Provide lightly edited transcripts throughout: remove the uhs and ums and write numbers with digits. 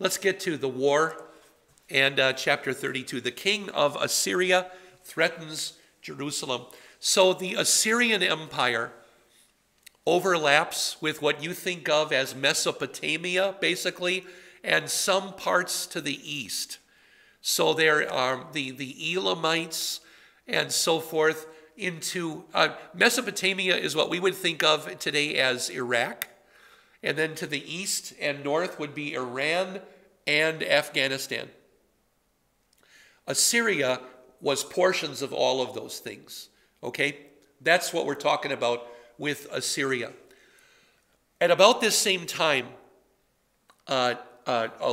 Let's get to the war and chapter 32. The king of Assyria threatens Jerusalem. So the Assyrian Empire overlaps with what you think of as Mesopotamia, basically, and some parts to the east. So there are the Elamites and so forth into Mesopotamia is what we would think of today as Iraq. And then to the east and north would be Iran and Afghanistan. Assyria was portions of all of those things. Okay? That's what we're talking about with Assyria. At about this same time, a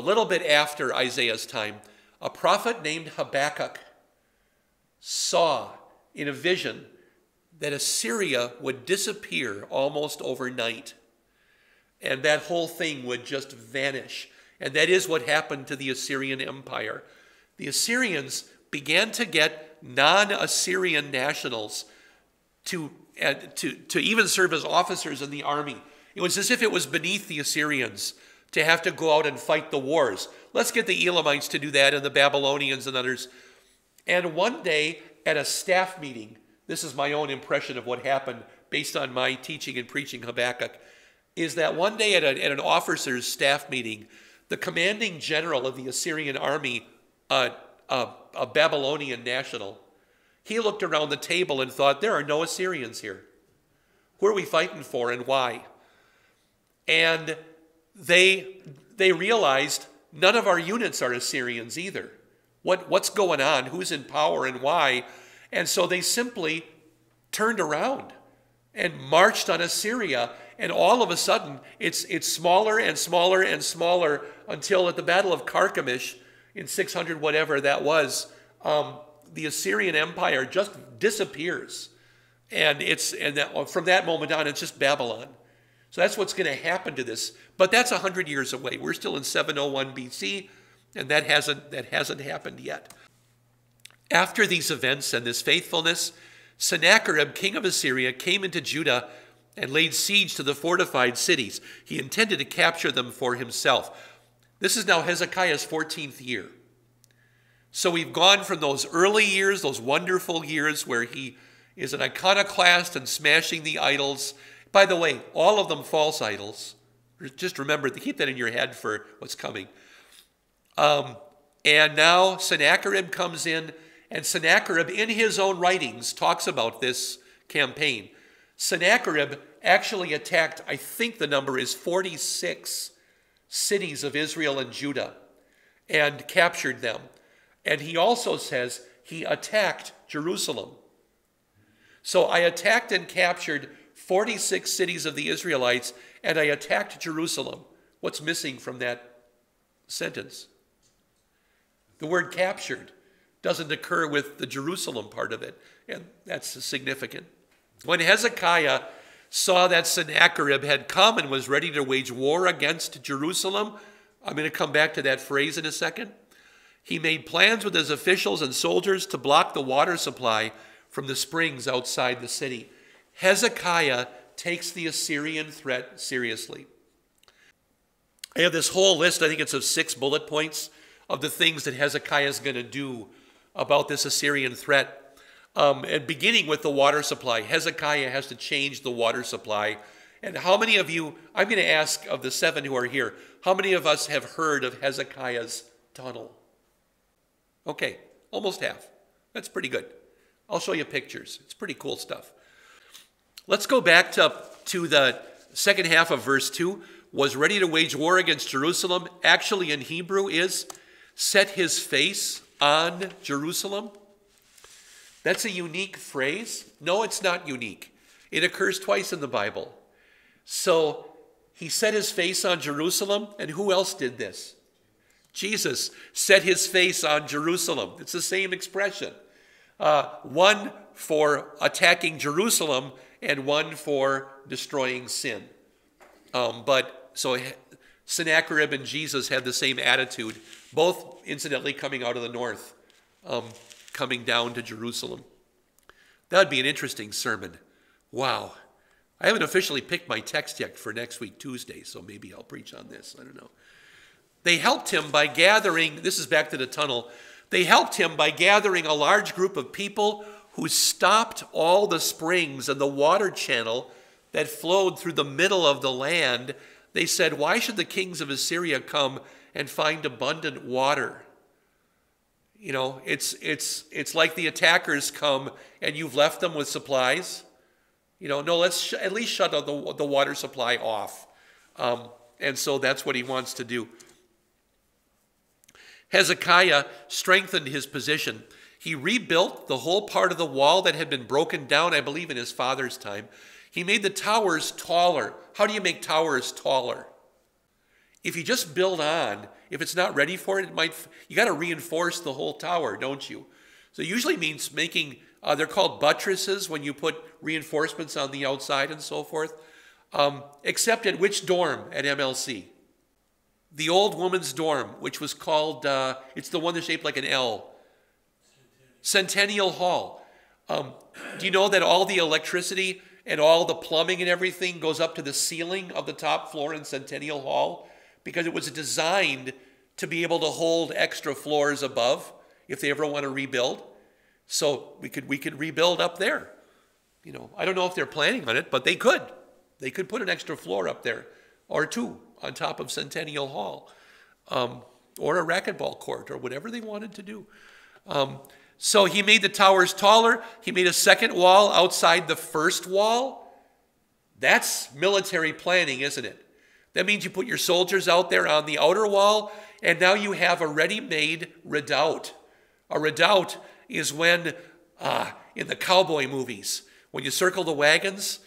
little bit after Isaiah's time, a prophet named Habakkuk saw in a vision that Assyria would disappear almost overnight. And that whole thing would just vanish. And that is what happened to the Assyrian Empire. The Assyrians began to get non-Assyrian nationals to even serve as officers in the army. It was as if it was beneath the Assyrians to have to go out and fight the wars. Let's get the Elamites to do that and the Babylonians and others. And one day at a staff meeting, this is my own impression of what happened based on my teaching and preaching Habakkuk, is that one day at an officer's staff meeting, the commanding general of the Assyrian army, a Babylonian national, he looked around the table and thought, there are no Assyrians here. Who are we fighting for and why? And they realized none of our units are Assyrians either. What's going on? Who's in power and why? And so they simply turned around and marched on Assyria. And all of a sudden, it's smaller and smaller and smaller until at the Battle of Carchemish in 600 whatever that was, the Assyrian Empire just disappears. And from that moment on, it's just Babylon. So that's what's going to happen to this. But that's 100 years away. We're still in 701 BC, and that hasn't happened yet. After these events and this faithfulness, Sennacherib, king of Assyria, came into Judah and laid siege to the fortified cities. He intended to capture them for himself. This is now Hezekiah's 14th year. So we've gone from those early years, those wonderful years where he is an iconoclast and smashing the idols. By the way, all of them false idols. Just remember to keep that in your head for what's coming. And now Sennacherib comes in, and Sennacherib in his own writings talks about this campaign. Sennacherib actually attacked, I think the number is 46 cities of Israel and Judah and captured them. And he also says he attacked Jerusalem. So I attacked and captured 46 cities of the Israelites, and I attacked Jerusalem. What's missing from that sentence? The word captured doesn't occur with the Jerusalem part of it, and that's significant. When Hezekiah saw that Sennacherib had come and was ready to wage war against Jerusalem, I'm going to come back to that phrase in a second, he made plans with his officials and soldiers to block the water supply from the springs outside the city. Hezekiah takes the Assyrian threat seriously. I have this whole list, I think it's of 6 bullet points, of the things that Hezekiah is going to do about this Assyrian threat. And beginning with the water supply, Hezekiah has to change the water supply. And how many of you, I'm going to ask of the 7 who are here, how many of us have heard of Hezekiah's tunnel? Okay, almost half. That's pretty good. I'll show you pictures. It's pretty cool stuff. Let's go back to the second half of verse 2. Was ready to wage war against Jerusalem. Actually in Hebrew is set his face on Jerusalem. That's a unique phrase. No, it's not unique. It occurs twice in the Bible. So he set his face on Jerusalem, and who else did this? Jesus set his face on Jerusalem. It's the same expression. One for attacking Jerusalem and one for destroying sin. So Sennacherib and Jesus had the same attitude, both incidentally coming out of the north, coming down to Jerusalem. That would be an interesting sermon. Wow. I haven't officially picked my text yet for next week, Tuesday, so maybe I'll preach on this. I don't know. They helped him by gathering, this is back to the tunnel, they helped him by gathering a large group of people who stopped all the springs and the water channel that flowed through the middle of the land. They said, why should the kings of Assyria come and find abundant water? You know, it's like the attackers come and you've left them with supplies. You know, no, let's at least shut the water supply off. And so that's what he wants to do. Hezekiah strengthened his position. He rebuilt the whole part of the wall that had been broken down, I believe, in his father's time. He made the towers taller. How do you make towers taller? If you just build on, if it's not ready for it, you got to reinforce the whole tower, don't you? So it usually means making, they're called buttresses when you put reinforcements on the outside and so forth. Except at which dorm at MLC? The old woman's dorm, which was called, it's the one that's shaped like an L. Centennial Hall. Do you know that all the electricity and all the plumbing and everything goes up to the ceiling of the top floor in Centennial Hall? Because it was designed to be able to hold extra floors above if they ever want to rebuild. So we could rebuild up there. You know, I don't know if they're planning on it, but they could. They could put an extra floor up there or two on top of Centennial Hall, or a racquetball court or whatever they wanted to do. So he made the towers taller. He made a second wall outside the first wall. That's military planning, isn't it? That means you put your soldiers out there on the outer wall, and now you have a ready-made redoubt. A redoubt is when, in the cowboy movies, when you circle the wagons,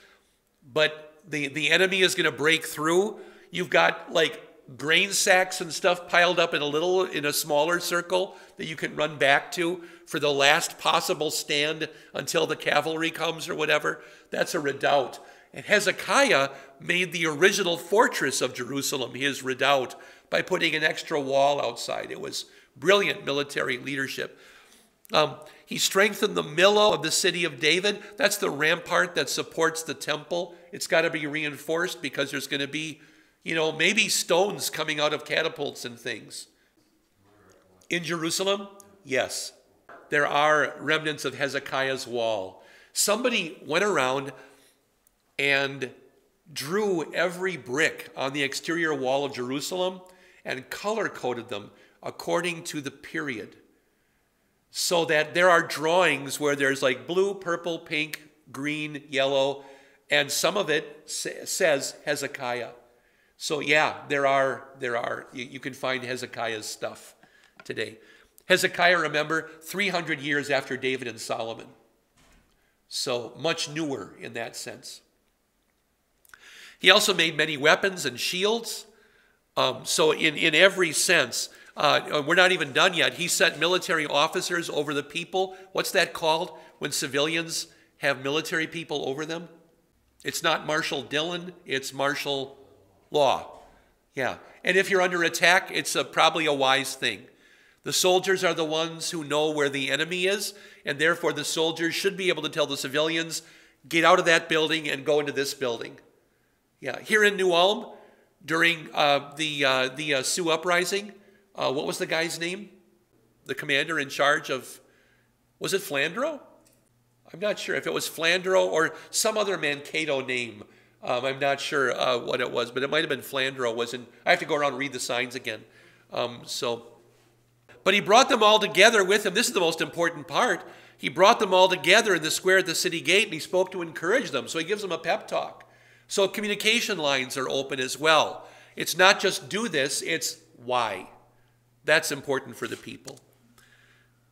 but the enemy is going to break through, you've got like grain sacks and stuff piled up in a smaller circle that you can run back to for the last possible stand until the cavalry comes or whatever. That's a redoubt. And Hezekiah made the original fortress of Jerusalem his redoubt by putting an extra wall outside. It was brilliant military leadership. He strengthened the millow of the city of David. That's the rampart that supports the temple. It's got to be reinforced because there's going to be, you know, maybe stones coming out of catapults and things. In Jerusalem, yes, there are remnants of Hezekiah's wall. Somebody went around and drew every brick on the exterior wall of Jerusalem and color-coded them according to the period. So that there are drawings where there's like blue, purple, pink, green, yellow, and some of it says Hezekiah. So yeah, you can find Hezekiah's stuff today. Hezekiah, remember, 300 years after David and Solomon. So much newer in that sense. He also made many weapons and shields. So in every sense, we're not even done yet. He sent military officers over the people. What's that called when civilians have military people over them? It's not martial Dillon, it's martial law. Yeah. And if you're under attack, it's probably a wise thing. The soldiers are the ones who know where the enemy is, and therefore the soldiers should be able to tell the civilians, get out of that building and go into this building. Yeah. Here in New Ulm, during the Sioux Uprising, what was the guy's name? The commander in charge of, was it Flandreau? I'm not sure if it was Flandreau or some other Mankato name. I'm not sure what it was, but it might have been Flandreau. I have to go around and read the signs again. But he brought them all together with him. This is the most important part. He brought them all together in the square at the city gate, and he spoke to encourage them. So he gives them a pep talk. So communication lines are open as well. It's not just do this, it's why. That's important for the people.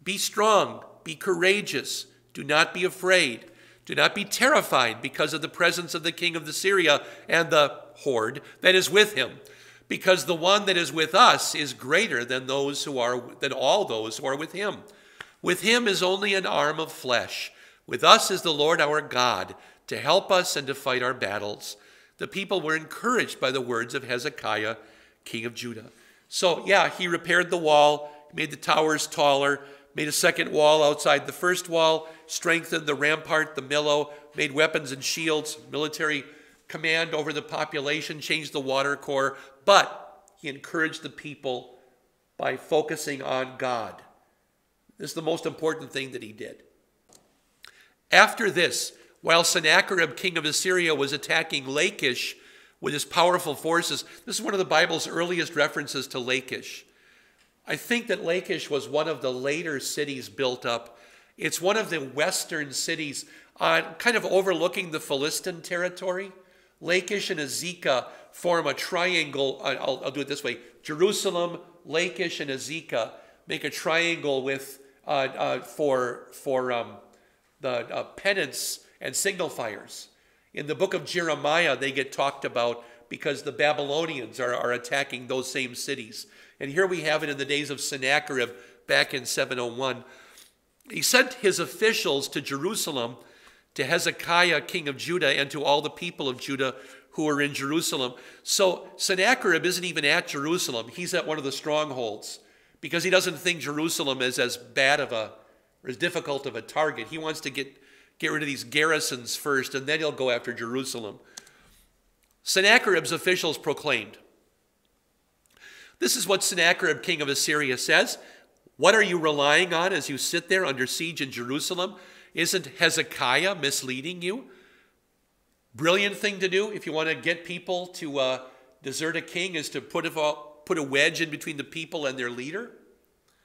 Be strong, be courageous, do not be afraid. Do not be terrified because of the presence of the king of Assyria and the horde that is with him, because the one that is with us is greater than all those who are with him. With him is only an arm of flesh. With us is the Lord our God to help us and to fight our battles. The people were encouraged by the words of Hezekiah, king of Judah. So yeah, he repaired the wall, made the towers taller, made a second wall outside the first wall, strengthened the rampart, the millow, made weapons and shields, military command over the population, changed the water corps. But he encouraged the people by focusing on God. This is the most important thing that he did. After this, while Sennacherib, king of Assyria, was attacking Lachish with his powerful forces, this is one of the Bible's earliest references to Lachish. I think that Lachish was one of the later cities built up. It's one of the western cities, kind of overlooking the Philistine territory. Lachish and Azekah form a triangle. I'll do it this way. Jerusalem, Lachish, and Azekah make a triangle with for the penance and signal fires. In the book of Jeremiah, they get talked about because the Babylonians are attacking those same cities. And here we have it in the days of Sennacherib back in 701. He sent his officials to Jerusalem, to Hezekiah, king of Judah, and to all the people of Judah who were in Jerusalem. So Sennacherib isn't even at Jerusalem. He's at one of the strongholds because he doesn't think Jerusalem is as bad of a, or as difficult of a target. He wants to get rid of these garrisons first, and then he'll go after Jerusalem. Sennacherib's officials proclaimed. This is what Sennacherib, king of Assyria, says. What are you relying on as you sit there under siege in Jerusalem? Isn't Hezekiah misleading you? Brilliant thing to do if you want to get people to desert a king is to put a wedge in between the people and their leader.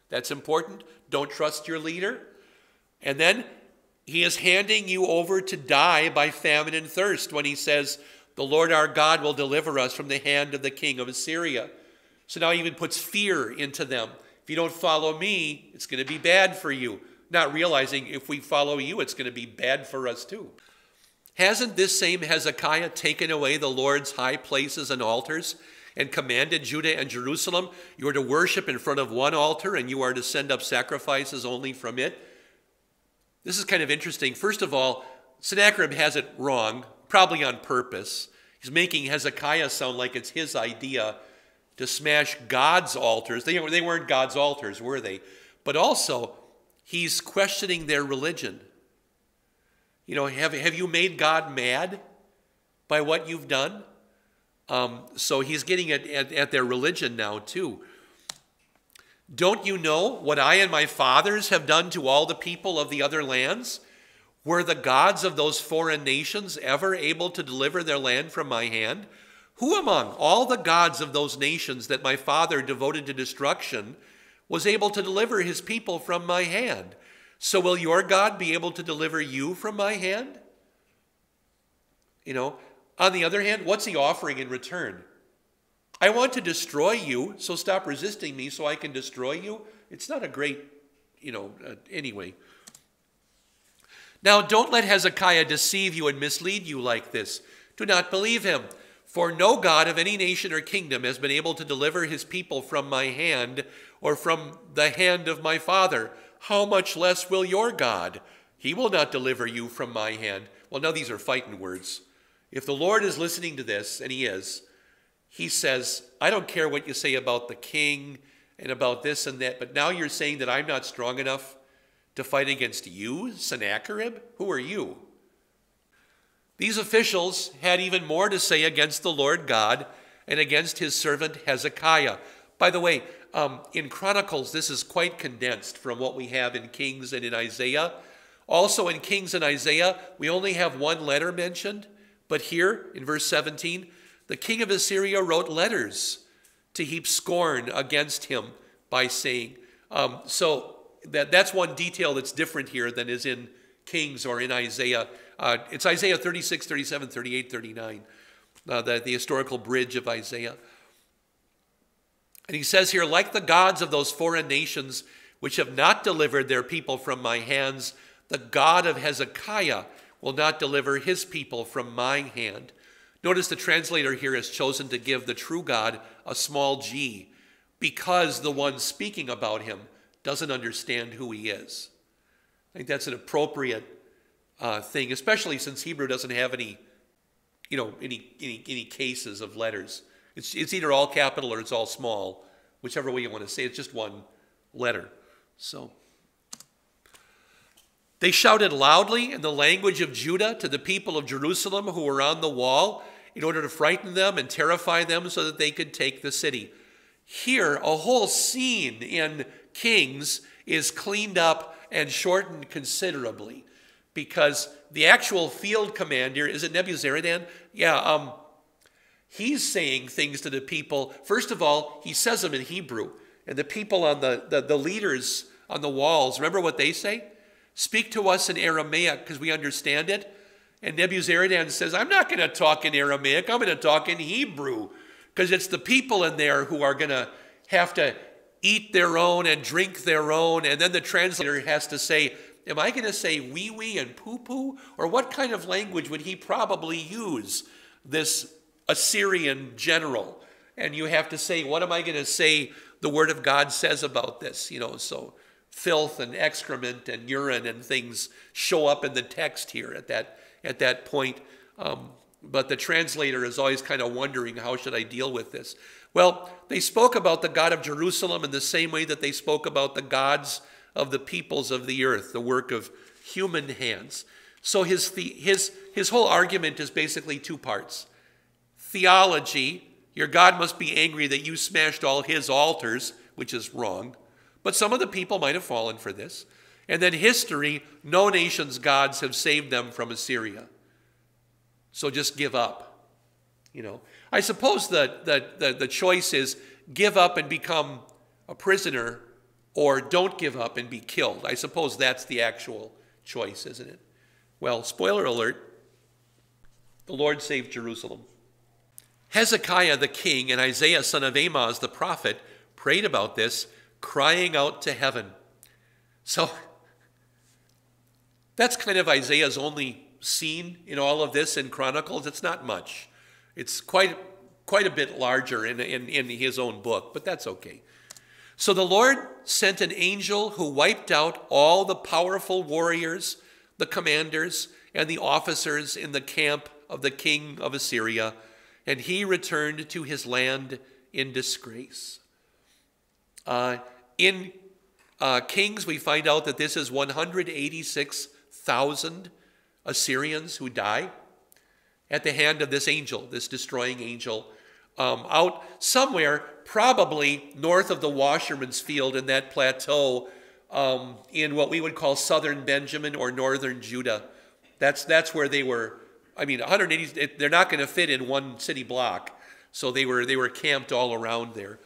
That's important. Don't trust your leader. And then he is handing you over to die by famine and thirst when he says, the Lord our God will deliver us from the hand of the king of Assyria. So now he even puts fear into them. If you don't follow me, it's going to be bad for you. Not realizing if we follow you, it's going to be bad for us too. Hasn't this same Hezekiah taken away the Lord's high places and altars and commanded Judah and Jerusalem, you are to worship in front of one altar and you are to send up sacrifices only from it? This is kind of interesting. First of all, Sennacherib has it wrong, probably on purpose. He's making Hezekiah sound like it's his idea to smash God's altars. They weren't God's altars, were they? But also, he's questioning their religion. You know, have you made God mad by what you've done? So he's getting at their religion now too. Don't you know what I and my fathers have done to all the people of the other lands? Were the gods of those foreign nations ever able to deliver their land from my hand? Who among all the gods of those nations that my father devoted to destruction was able to deliver his people from my hand? So will your God be able to deliver you from my hand? You know, on the other hand, what's he offering in return? I want to destroy you, so stop resisting me so I can destroy you. It's not a great, anyway. Now, don't let Hezekiah deceive you and mislead you like this. Do not believe him. For no God of any nation or kingdom has been able to deliver his people from my hand or from the hand of my father. How much less will your God? He will not deliver you from my hand. Well, now these are fighting words. If the Lord is listening to this, and he is, he says, I don't care what you say about the king and about this and that, but now you're saying that I'm not strong enough to fight against you, Sennacherib? Who are you? These officials had even more to say against the Lord God and against his servant Hezekiah. By the way, in Chronicles, this is quite condensed from what we have in Kings and in Isaiah. Also in Kings and Isaiah, we only have one letter mentioned, but here in verse 17, the king of Assyria wrote letters to heap scorn against him by saying, so that's one detail that's different here than is in Kings or in Isaiah. It's Isaiah 36, 37, 38, 39, the historical bridge of Isaiah. And he says here, like the gods of those foreign nations which have not delivered their people from my hands, the God of Hezekiah will not deliver his people from my hand. Notice the translator here has chosen to give the true God a small g because the one speaking about him doesn't understand who he is. I think that's an appropriate thing, especially since Hebrew doesn't have any cases of letters. It's either all capital or it's all small, whichever way you want to say it. It's just one letter. So they shouted loudly in the language of Judah to the people of Jerusalem who were on the wall in order to frighten them and terrify them so that they could take the city. Here, a whole scene in Kings is cleaned up and shortened considerably, because the actual field commander, is it Nebuzaradan? Yeah, he's saying things to the people. First of all, he says them in Hebrew, and the people on the leaders on the walls, remember what they say? Speak to us in Aramaic because we understand it. And Nebuzaradan says, I'm not going to talk in Aramaic, I'm going to talk in Hebrew, because it's the people in there who are going to have to eat their own and drink their own. And then the translator has to say, am I going to say wee wee and poo poo? Or what kind of language would he probably use, this Assyrian general? And you have to say, what am I going to say the word of God says about this? So filth and excrement and urine and things show up in the text here at that point. But the translator is always kind of wondering, how should I deal with this? Well, they spoke about the God of Jerusalem in the same way that they spoke about the gods of the peoples of the earth, the work of human hands. So his whole argument is basically two parts. Theology, your God must be angry that you smashed all his altars, which is wrong. But some of the people might have fallen for this. And then history, no nation's gods have saved them from Assyria. So just give up. I suppose that the choice is give up and become a prisoner, or don't give up and be killed. I suppose that's the actual choice, isn't it? Well, spoiler alert, the Lord saved Jerusalem. Hezekiah the king and Isaiah son of Amoz the prophet prayed about this, crying out to heaven. So that's kind of Isaiah's only scene in all of this in Chronicles. It's not much. It's quite a bit larger in his own book, but that's okay. So the Lord sent an angel who wiped out all the powerful warriors, the commanders, and the officers in the camp of the king of Assyria, and he returned to his land in disgrace. In Kings, we find out that this is 186,000 Assyrians who die at the hand of this angel, this destroying angel, out somewhere probably north of the Washerman's Field in that plateau in what we would call southern Benjamin or northern Judah. That's where they were. 180, they're not going to fit in one city block, so they were camped all around there.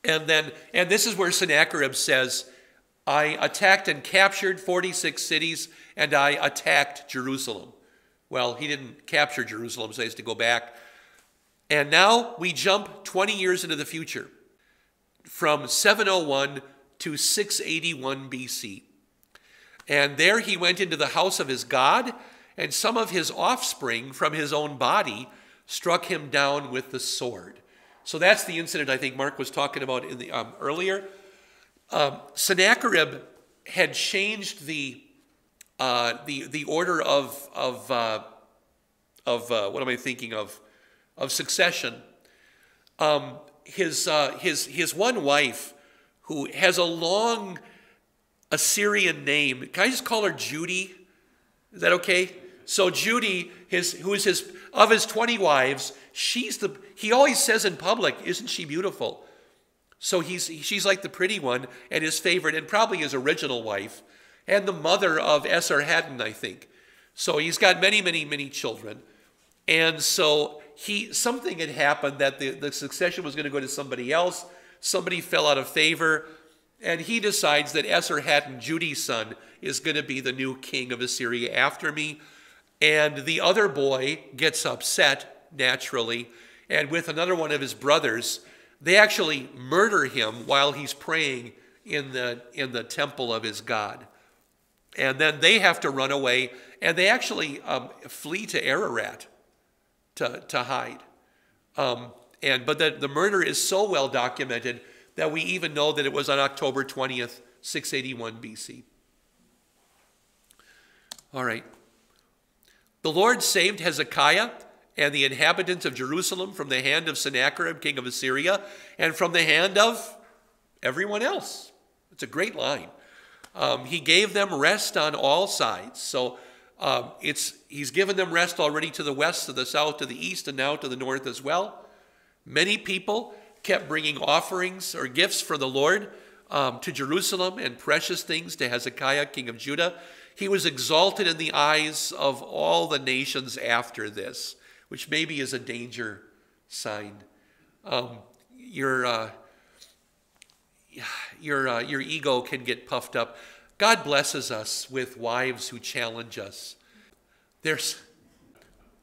And this is where Sennacherib says, I attacked and captured 46 cities, and I attacked Jerusalem. Well, he didn't capture Jerusalem, so he has to go back. And now we jump 20 years into the future, from 701 to 681 BC. And there he went into the house of his God, and some of his offspring from his own body struck him down with the sword. So that's the incident I think Mark was talking about in the earlier. Sennacherib had changed the order of what am I thinking of succession. His one wife, who has a long Assyrian name, can I just call her Judy? Is that okay? So Judy, who is of his 20 wives, he always says in public, isn't she beautiful? So she's like the pretty one and his favorite, and probably his original wife, and the mother of Esarhaddon, I think. So he's got many, many, many children. And so something had happened that the succession was going to go to somebody else. Somebody fell out of favor, and he decides that Esarhaddon, Judy's son, is going to be the new king of Assyria after me. And the other boy gets upset, naturally, and with another one of his brothers, they actually murder him while he's praying in the temple of his God. And then they have to run away, and they actually flee to Ararat to hide. But the murder is so well documented that we even know that it was on October 20th, 681 BC. All right. The Lord saved Hezekiah and the inhabitants of Jerusalem from the hand of Sennacherib, king of Assyria, and from the hand of everyone else. It's a great line. He gave them rest on all sides. So he's given them rest already to the west, to the south, to the east, and now to the north as well. Many people kept bringing offerings or gifts for the Lord to Jerusalem and precious things to Hezekiah, king of Judah. He was exalted in the eyes of all the nations after this, which maybe is a danger sign. Your ego can get puffed up. God blesses us with wives who challenge us. There's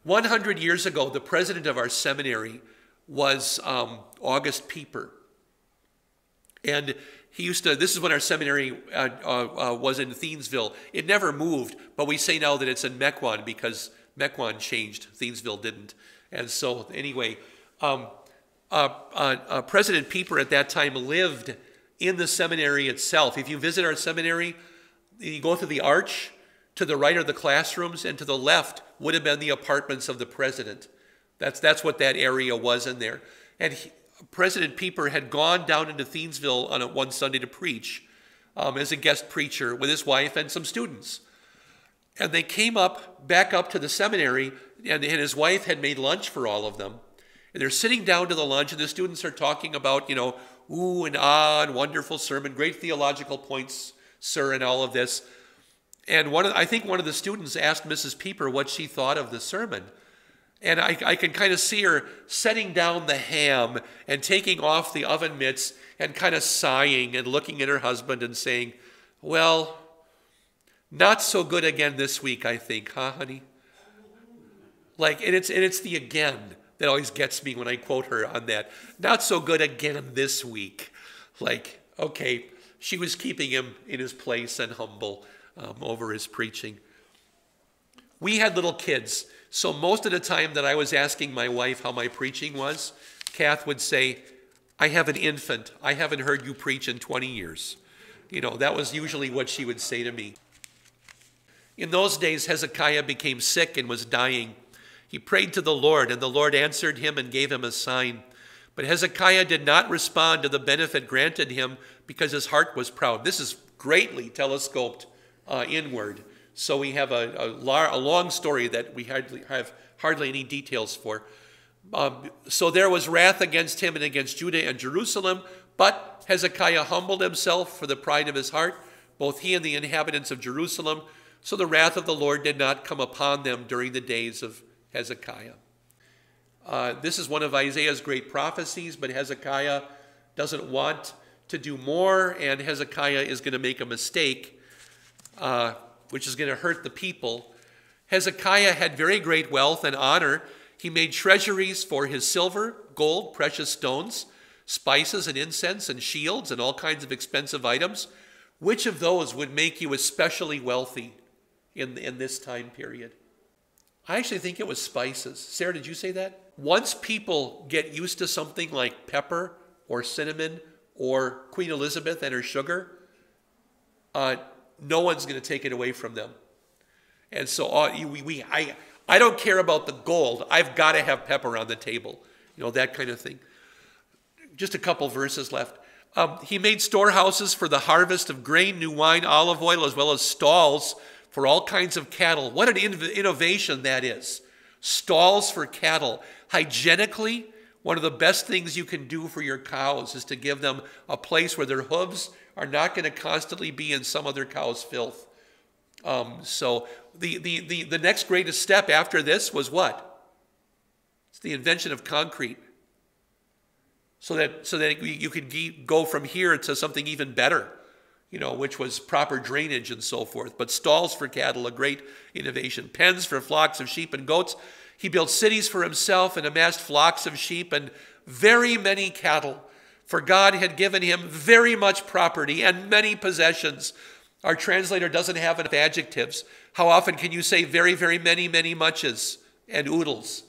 100 years ago, the president of our seminary was August Pieper. And he used to, this is when our seminary was in Thiensville. It never moved, but we say now that it's in Mequon because Mequon changed. Thiensville didn't. And so anyway, President Pieper at that time lived in the seminary itself. If you visit our seminary, you go through the arch. To the right are the classrooms, and to the left would have been the apartments of the president. That's what that area was in there. And President Pieper had gone down into Thiensville on one Sunday to preach as a guest preacher with his wife and some students. And they came back up to the seminary, and his wife had made lunch for all of them. And they're sitting down to the lunch, and the students are talking about, ooh and ah, and wonderful sermon, great theological points, sir, and all of this. And I think one of the students asked Mrs. Pieper what she thought of the sermon. And I can kind of see her setting down the ham and taking off the oven mitts and kind of sighing and looking at her husband and saying, well, not so good again this week, I think, huh, honey? And it's the again that always gets me when I quote her on that. Not so good again this week. Okay, she was keeping him in his place and humble over his preaching. We had little kids, so most of the time that I was asking my wife how my preaching was, Kath would say, I have an infant. I haven't heard you preach in 20 years. That was usually what she would say to me. In those days, Hezekiah became sick and was dying. He prayed to the Lord, and the Lord answered him and gave him a sign. But Hezekiah did not respond to the benefit granted him because his heart was proud. This is greatly telescoped inward. So we have a long story that we have hardly any details for. So there was wrath against him and against Judah and Jerusalem, but Hezekiah humbled himself for the pride of his heart, both he and the inhabitants of Jerusalem. So the wrath of the Lord did not come upon them during the days of Hezekiah. This is one of Isaiah's great prophecies, but Hezekiah doesn't want to do more, and Hezekiah is going to make a mistake, which is going to hurt the people. Hezekiah had very great wealth and honor. He made treasuries for his silver, gold, precious stones, spices and incense and shields and all kinds of expensive items. Which of those would make you especially wealthy in this time period? I actually think it was spices. Sarah, did you say that? Once people get used to something like pepper or cinnamon or Queen Elizabeth and her sugar, no one's going to take it away from them. And so I don't care about the gold. I've got to have pepper on the table. That kind of thing. Just a couple verses left. He made storehouses for the harvest of grain, new wine, olive oil, as well as stalls for all kinds of cattle. What an innovation that is. Stalls for cattle. Hygienically, one of the best things you can do for your cows is to give them a place where their hooves are not going to constantly be in some other cow's filth. So the next greatest step after this was what? It's the invention of concrete. So that you could go from here to something even better, which was proper drainage and so forth. But stalls for cattle, a great innovation. Pens for flocks of sheep and goats. He built cities for himself and amassed flocks of sheep and very many cattle. For God had given him very much property and many possessions. Our translator doesn't have enough adjectives. How often can you say very, very many, many muches and oodles?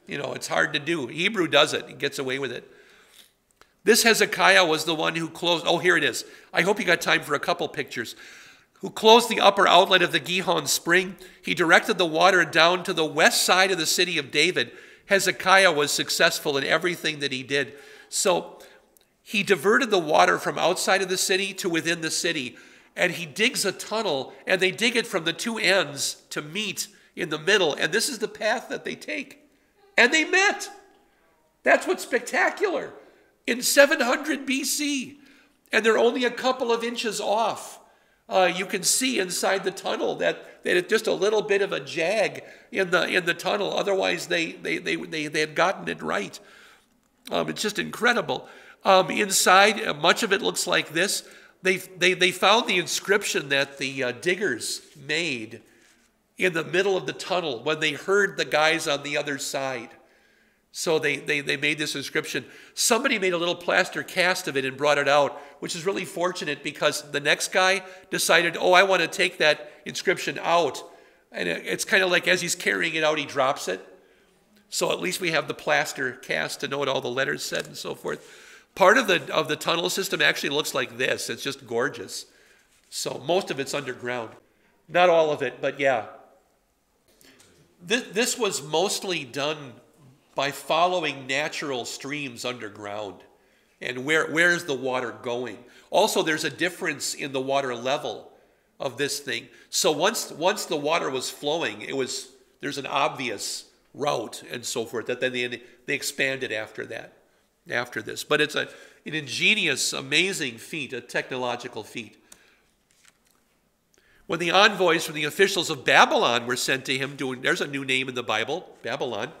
It's hard to do. Hebrew does it. He gets away with it. This Hezekiah was the one who closed, here it is. I hope you got time for a couple pictures. Who closed the upper outlet of the Gihon spring. He directed the water down to the west side of the city of David. Hezekiah was successful in everything that he did. So he diverted the water from outside of the city to within the city. And he digs a tunnel, and they dig it from the two ends to meet in the middle. And this is the path that they take. And they met. That's what's spectacular. in 700 BC, and they're only a couple of inches off. You can see inside the tunnel that it's just a little bit of a jag in the tunnel. Otherwise, they had gotten it right. It's just incredible. Inside, much of it looks like this. They found the inscription that the diggers made in the middle of the tunnel when they heard the guys on the other side. So they made this inscription. Somebody made a little plaster cast of it and brought it out, which is really fortunate because the next guy decided, oh, I want to take that inscription out. And it's kind of like as he's carrying it out, he drops it. So at least we have the plaster cast to know what all the letters said and so forth. Part of the tunnel system actually looks like this. It's just gorgeous. So most of it's underground. Not all of it, but yeah. This was mostly done by following natural streams underground. And where's the water going? Also, there's a difference in the water level of this thing. So once the water was flowing, there's an obvious route and so forth that then they expanded after this. But it's an ingenious, amazing feat, a technological feat. When the envoys from the officials of Babylon were sent to him, there's a new name in the Bible, Babylon,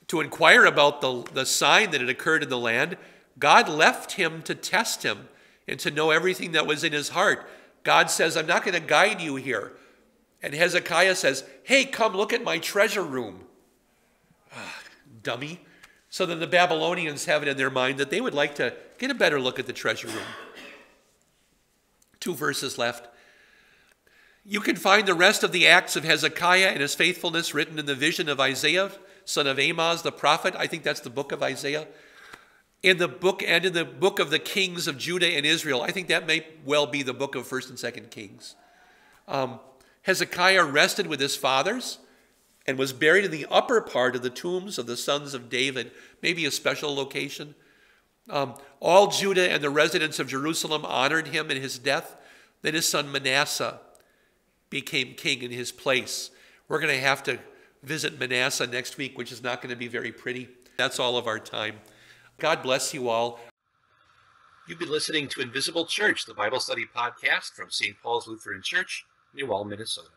to inquire about the sign that had occurred in the land, God left him to test him and to know everything that was in his heart. God says, I'm not going to guide you here. And Hezekiah says, hey, come look at my treasure room. Dummy. So then the Babylonians have it in their mind that they would like to get a better look at the treasure room. 2 verses left. You can find the rest of the acts of Hezekiah and his faithfulness written in the vision of Isaiah, son of Amoz the prophet. I think that's the book of Isaiah. In the book of the kings of Judah and Israel. I think that may well be the book of 1st and 2nd Kings. Hezekiah rested with his fathers and was buried in the upper part of the tombs of the sons of David, maybe a special location. All Judah and the residents of Jerusalem honored him in his death. Then his son Manasseh became king in his place. We're going to have to visit Manasseh next week, which is not going to be very pretty. That's all of our time. God bless you all. You've been listening to Invisible Church, the Bible study podcast from St. Paul's Lutheran Church, New Ulm, Minnesota.